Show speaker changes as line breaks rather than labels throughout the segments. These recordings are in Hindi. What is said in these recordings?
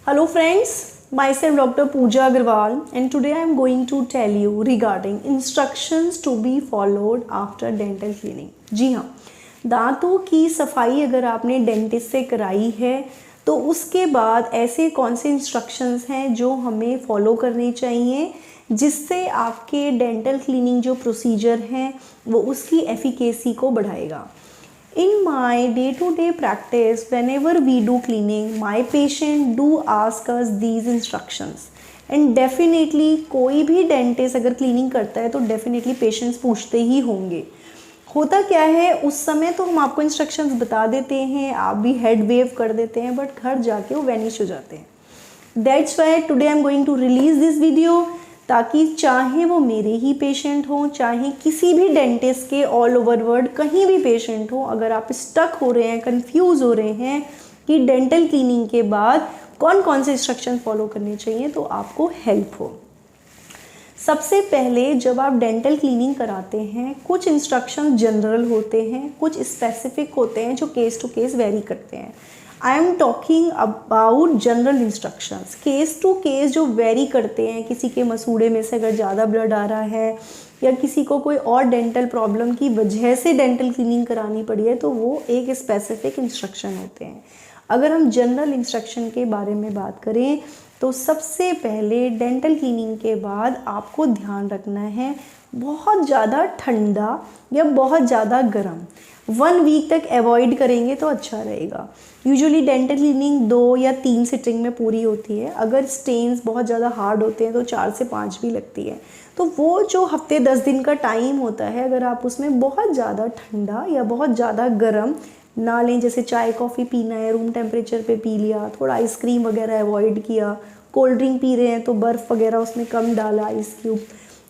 Hello friends, myself Dr. Pooja Agarwal and today I am going to tell you regarding instructions to be followed after dental cleaning. जी हाँ, दांतों की सफाई अगर आपने डेंटिस्ट से कराई है तो उसके बाद ऐसे कौन से इंस्ट्रक्शंस हैं जो हमें फॉलो करने चाहिए जिससे आपके डेंटल क्लीनिंग जो प्रोसीजर हैं वो उसकी एफिकेसी को बढ़ाएगा. In my day-to-day practice, whenever we do cleaning, my patient do ask us these instructions. And definitely कोई भी डेंटिस्ट अगर क्लीनिंग करता है तो डेफिनेटली पेशेंट्स पूछते ही होंगे. होता क्या है, उस समय तो हम आपको इंस्ट्रक्शंस बता देते हैं, आप भी हेड वेव कर देते हैं, बट घर जाके वो वैनिश हो जाते हैं. That's why today I'm going to release this video ताकि चाहे वो मेरे ही पेशेंट हों, चाहे किसी भी डेंटिस्ट के ऑल ओवर वर्ल्ड कहीं भी पेशेंट हो, अगर आप स्टक हो रहे हैं, कंफ्यूज हो रहे हैं कि डेंटल क्लीनिंग के बाद कौन कौन से इंस्ट्रक्शन फॉलो करने चाहिए तो आपको हेल्प हो. सबसे पहले जब आप डेंटल क्लीनिंग कराते हैं कुछ इंस्ट्रक्शन जनरल होते हैं, कुछ स्पेसिफिक होते हैं जो केस टू केस वेरी करते हैं. I am talking about general instructions. Case to case जो वेरी करते हैं, किसी के मसूड़े में से अगर ज़्यादा ब्लड आ रहा है या किसी को कोई और डेंटल प्रॉब्लम की वजह से डेंटल क्लीनिंग करानी पड़ी है तो वो एक स्पेसिफिक इंस्ट्रक्शन होते हैं. अगर हम जनरल इंस्ट्रक्शन के बारे में बात करें तो सबसे पहले डेंटल क्लीनिंग के बाद आपको ध्यान रखना है बहुत ज़्यादा ठंडा या बहुत ज़्यादा गर्म 1 वीक तक अवॉइड करेंगे तो अच्छा रहेगा. यूजुअली डेंटल क्लीनिंग 2 या 3 सिटिंग में पूरी होती है. अगर स्टेन्स बहुत ज़्यादा हार्ड होते हैं तो 4 से 5 भी लगती है. तो वो जो हफ्ते 10 दिन का टाइम होता है अगर आप उसमें बहुत ज़्यादा ठंडा या बहुत ज़्यादा गर्म ना लें, जैसे चाय कॉफ़ी पीना है रूम टेम्परेचर पे पी लिया, थोड़ा आइसक्रीम वगैरह अवॉइड किया, कोल्ड ड्रिंक पी रहे हैं तो बर्फ़ वगैरह उसमें कम डाला, आइस क्यूब,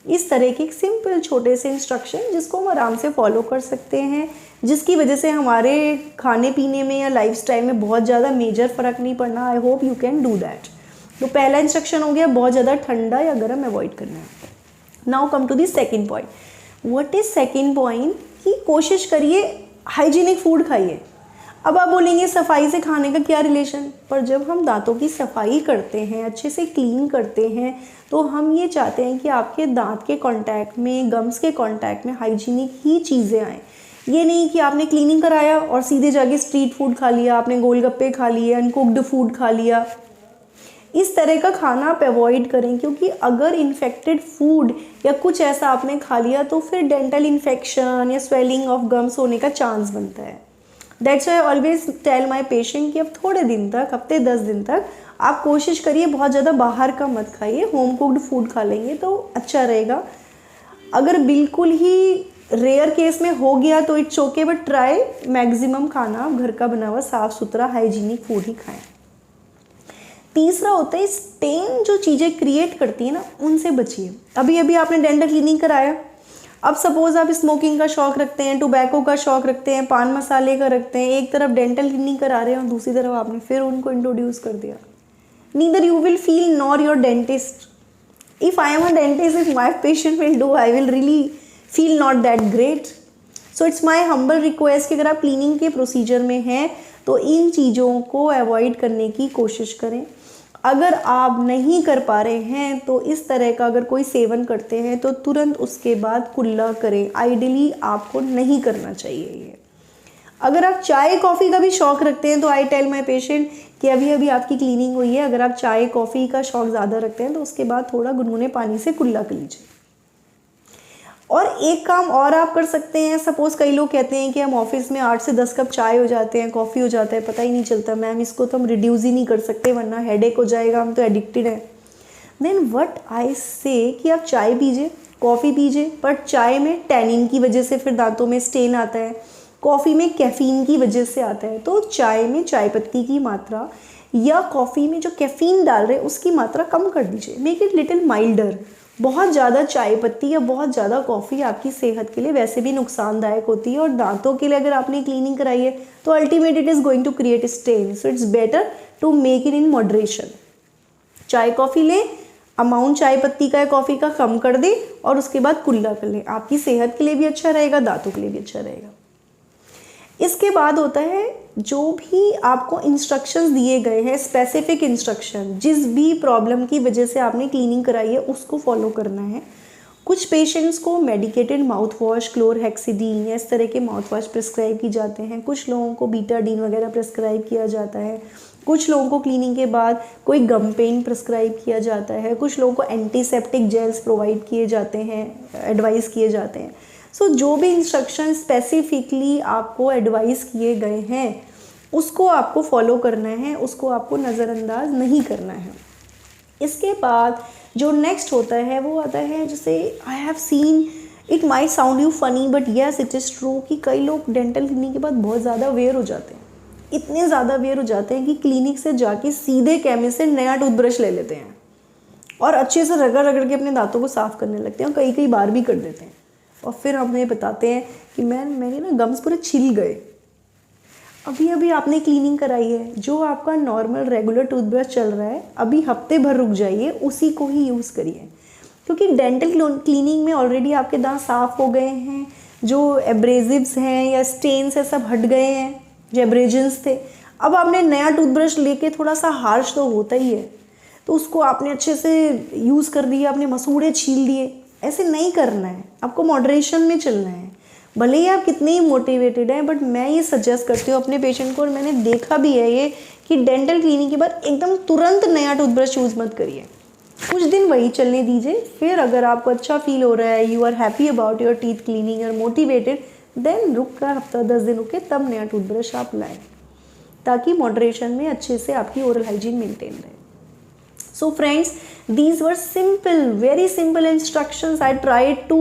इस तरह के सिंपल छोटे से इंस्ट्रक्शन जिसको हम आराम से फॉलो कर सकते हैं, जिसकी वजह से हमारे खाने पीने में या लाइफस्टाइल में बहुत ज़्यादा मेजर फ़र्क नहीं पड़ना. I hope you can do that. तो पहला इंस्ट्रक्शन हो गया बहुत ज़्यादा ठंडा या गर्म अवॉइड करना है. Now come to the second point. What is second point कि कोशिश करिए हाइजीनिक फूड खाइए. अब आप बोलेंगे सफाई से खाने का क्या रिलेशन, पर जब हम दांतों की सफाई करते हैं, अच्छे से क्लीन करते हैं तो हम ये चाहते हैं कि आपके दांत के कांटेक्ट में, गम्स के कांटेक्ट में हाइजीनिक ही चीज़ें आएँ. ये नहीं कि आपने क्लीनिंग कराया और सीधे जाके स्ट्रीट फूड खा लिया, आपने गोलगप्पे खा लिए, अनकुक्ड फूड खा लिया. इस तरह का खाना आप अवॉइड करें क्योंकि अगर इन्फेक्टेड फूड या कुछ ऐसा आपने खा लिया तो फिर डेंटल इन्फेक्शन या स्वेलिंग ऑफ गम्स होने का चांस बनता है. That's why always tell my patient कि अब थोड़े दिन तक, हफ्ते 10 दिन तक आप कोशिश करिए बहुत ज़्यादा बाहर का मत खाइए, होम कुक्ड फूड खा लेंगे तो अच्छा रहेगा. अगर बिल्कुल ही रेयर केस में हो गया तो it's okay, but try maximum खाना आप घर का बना हुआ साफ़ सुथरा हाइजीनिक फूड ही खाएं. तीसरा होता है स्टेन. जो चीज़ें क्रिएट करती है ना उनसे बचिए. अभी अभी आपने डेंटल क्लीनिंग कराया, अब सपोज़ आप स्मोकिंग का शौक़ रखते हैं, टोबैको का शौक़ रखते हैं, पान मसाले का रखते हैं, एक तरफ डेंटल क्लीनिंग करा रहे हैं और दूसरी तरफ आपने फिर उनको इंट्रोड्यूस कर दिया. Neither you will feel nor your dentist. If I am a dentist, if my patient will do, I will really feel not that great. So it's my humble request कि अगर आप क्लीनिंग के प्रोसीजर में हैं तो इन चीज़ों को अवॉइड करने की कोशिश करें. अगर आप नहीं कर पा रहे हैं तो इस तरह का अगर कोई सेवन करते हैं तो तुरंत उसके बाद कुल्ला करें. आइडियली आपको नहीं करना चाहिए ये. अगर आप चाय कॉफ़ी का भी शौक़ रखते हैं तो आई टेल माई पेशेंट कि अभी अभी आपकी क्लीनिंग हुई है, अगर आप चाय कॉफ़ी का शौक़ ज़्यादा रखते हैं तो उसके बाद थोड़ा गुनगुने पानी से कुल्ला कर लीजिए. और एक काम और आप कर सकते हैं. सपोज़ कई लोग कहते हैं कि हम ऑफिस में 8 से 10 कप चाय हो जाते हैं, कॉफ़ी हो जाता है, पता ही नहीं चलता. मैम इसको तो हम रिड्यूस ही नहीं कर सकते वरना हेडेक हो जाएगा, हम तो एडिक्टेड हैं. देन व्हाट आई से कि आप चाय पीजिए, कॉफ़ी पीजिए, पर चाय में टैनिन की वजह से फिर दांतों में स्टेन आता है, कॉफ़ी में कैफ़ीन की वजह से आता है. तो चाय में चाय पत्ती की मात्रा या कॉफ़ी में जो कैफ़ीन डाल रहे हैं उसकी मात्रा कम कर दीजिए. Make it little milder. बहुत ज़्यादा चाय पत्ती या बहुत ज़्यादा कॉफ़ी आपकी सेहत के लिए वैसे भी नुकसानदायक होती है और दांतों के लिए अगर आपने क्लीनिंग कराई है तो ultimate it is going to create stain. So it's better to make it in moderation. चाय कॉफ़ी लें, अमाउंट चाय पत्ती का या कॉफ़ी का कम कर दें और उसके बाद कुल्ला कर लें. आपकी सेहत के लिए भी अच्छा रहेगा, दांतों के लिए भी अच्छा रहेगा. इसके बाद होता है जो भी आपको इंस्ट्रक्शंस दिए गए हैं, स्पेसिफिक इंस्ट्रक्शन, जिस भी प्रॉब्लम की वजह से आपने क्लीनिंग कराई है उसको फॉलो करना है। कुछ पेशेंट्स को मेडिकेटेड माउथ वॉश, क्लोरहेक्सिडीन या इस तरह के माउथ वॉश प्रिस्क्राइब की जाते हैं। कुछ लोगों को बीटाडीन वगैरह प्रिस्क्राइब किया जाता है। कुछ लोगों को क्लीनिंग के बाद कोई गम पेन प्रिस्क्राइब किया जाता है। कुछ लोगों को एंटीसेप्टिक जेल्स प्रोवाइड किए जाते हैं, एडवाइस किए जाते हैं। सो जो भी इंस्ट्रक्शन स्पेसिफिकली आपको एडवाइस किए गए हैं उसको आपको फॉलो करना है, उसको आपको नज़रअंदाज नहीं करना है। इसके बाद जो नेक्स्ट होता है वो आता है, जैसे I have seen, it might sound you funny but yes it is true, कि कई लोग डेंटल क्लीनिक के बाद बहुत ज़्यादा अवेयर हो जाते हैं। इतने ज़्यादा अवेयर हो जाते हैं कि क्लिनिक से जाके सीधे केमिस्ट से नया टूथब्रश ले लेते हैं और अच्छे से रगड़ रगड़ के अपने दांतों को साफ़ करने लगते हैं, और कई बार भी कर देते हैं। और फिर हमें बताते हैं कि मेरे ना गम्स पूरे छिल गए। अभी अभी आपने क्लीनिंग कराई है, जो आपका नॉर्मल रेगुलर टूथब्रश चल रहा है अभी हफ्ते भर रुक जाइए, उसी को ही यूज़ करिए, क्योंकि डेंटल क्लीनिंग में ऑलरेडी आपके दांत साफ़ हो गए हैं। जो एब्रेजिव्स हैं या स्टेन्स है सब हट गए हैं, जो एब्रेजन्स थे। अब आपने नया टूथब्रश लेके, थोड़ा सा हार्श तो होता ही है, तो उसको आपने अच्छे से यूज़ कर दिया, आपने मसूड़े छील दिए। ऐसे नहीं करना है, आपको मॉडरेशन में चलना है। भले ही आप कितने ही मोटिवेटेड हैं, बट मैं ये सजेस्ट करती हूँ अपने पेशेंट को, और मैंने देखा भी है ये, कि डेंटल क्लीनिंग के बाद एकदम तुरंत नया टूथब्रश यूज़ मत करिए। कुछ दिन वही चलने दीजिए, फिर अगर आपको अच्छा फील हो रहा है, you are happy about your teeth cleaning और मोटिवेटेड, देन रुक कर हफ्ता 10 दिन रुके तब नया टूथब्रश आप लाएँ, ताकि मॉडरेशन में अच्छे से आपकी ओरल हाइजीन मेंटेन रहे। So friends, these were simple, very simple instructions. I tried to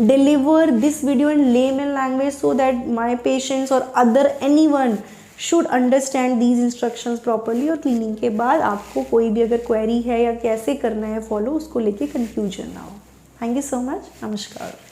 deliver this video in layman language so that my patients or other anyone should understand these instructions properly। और क्लीनिंग के बाद आपको कोई भी अगर क्वेरी है या कैसे करना है फॉलो, उसको लेके कंफ्यूजन ना हो। Thank you so much. नमस्कार।